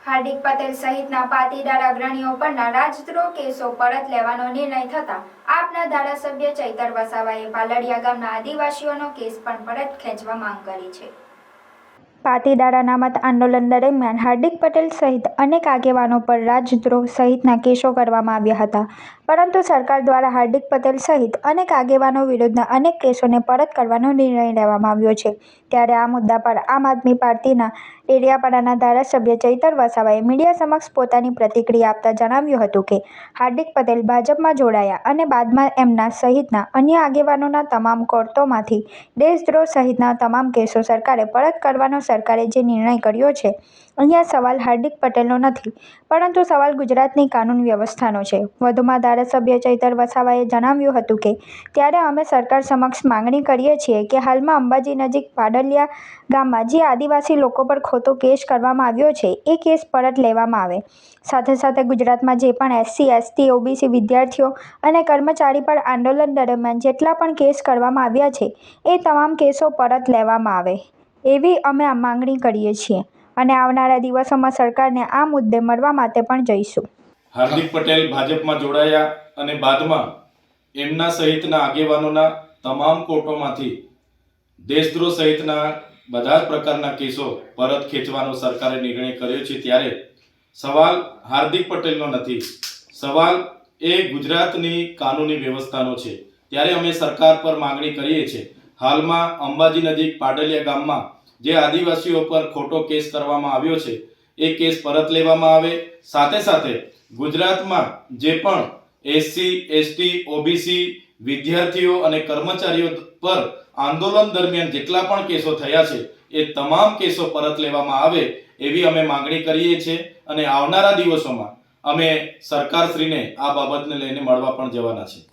હાર્દિક પટેલ સહિતના પાટીદાર અગ્રણીઓ પરના રાજદ્રોહ કેસો પરત લેવાનો નિર્ણય થતા આપના ધારાસભ્ય ચૈતર વસાવાએ પાલડિયા ગામના આદિવાસીઓનો કેસ પણ પરત ખેંચવા માંગ કરી છે. પાટીદાર અનામત આંદોલન દરમિયાન હાર્દિક પટેલ સહિત અનેક આગેવાનો પર રાજદ્રોહ સહિતના કેસો કરવામાં આવ્યા હતા, પરંતુ સરકાર દ્વારા હાર્દિક પટેલ સહિત અનેક આગેવાનો વિરુદ્ધના અનેક કેસોને પરત કરવાનો નિર્ણય લેવામાં આવ્યો છે. ત્યારે આ મુદ્દા પર આમ આદમી પાર્ટીના ડેડિયાપાડાના ધારાસભ્ય ચૈતર વસાવાએ મીડિયા સમક્ષ પોતાની પ્રતિક્રિયા આપતા જણાવ્યું હતું કે હાર્દિક પટેલ ભાજપમાં જોડાયા અને બાદમાં એમના સહિતના અન્ય આગેવાનોના તમામ કોર્ટોમાંથી દેશદ્રોહ સહિતના તમામ કેસો સરકારે પરત કરવાનો સરકારે જે નિર્ણય કર્યો છે, અહીંયા સવાલ હાર્દિક પટેલનો નથી, પરંતુ સવાલ ગુજરાતની કાનૂન વ્યવસ્થાનો છે. વધુમાં ધારાસભ્ય ચૈતર વસાવાએ જણાવ્યું હતું કે ત્યારે અમે સરકાર સમક્ષ માંગણી કરીએ છીએ કે હાલમાં અંબાજી નજીક પાડલિયા ગામમાં જે આદિવાસી લોકો પર ખોટો કેસ કરવામાં આવ્યો છે એ કેસ પરત લેવામાં આવે. સાથે સાથે ગુજરાતમાં જે પણ SC, ST, OBC વિદ્યાર્થીઓ અને કર્મચારી પર આંદોલન દરમિયાન જેટલા પણ કેસ કરવામાં આવ્યા છે એ તમામ કેસો પરત લેવામાં આવે, એવી અમે માંગણી કરીએ છીએ અને આવનારા દિવસોમાં સરકારને આ મુદ્દે મળવા માટે પણ જઈશું. હાર્દિક પટેલ ભાજપમાં જોડાયા અને બાદમાં એમના સહિતના આગેવાનોના તમામ કોર્ટોમાંથી દેશદ્રોહ સહિતના બધા જ પ્રકારના કેસો પરત ખેંચવાનો સરકારે નિર્ણય કર્યો છે. ત્યારે સવાલ હાર્દિક પટેલનો નથી, સવાલ એ ગુજરાતની કાનૂની વ્યવસ્થાનો છે. ત્યારે અમે સરકાર પર માંગણી કરીએ છીએ, હાલમાં અંબાજી નજીક પાડલિયા ગામમાં જે આદિવાસીઓ પર ખોટો કેસ કરવામાં આવ્યો છે એ કેસ પરત લેવામાં આવે. સાથે સાથે ગુજરાતમાં જે પણ SC, ST, OBC વિદ્યાર્થીઓ અને કર્મચારીઓ પર આંદોલન દરમિયાન જેટલા પણ કેસો થયા છે એ તમામ કેસો પરત લેવામાં આવે એવી અમે માંગણી કરીએ છીએ અને આવનારા દિવસોમાં અમે સરકારશ્રીને આ બાબતને લઈને મળવા પણ જવાના છીએ.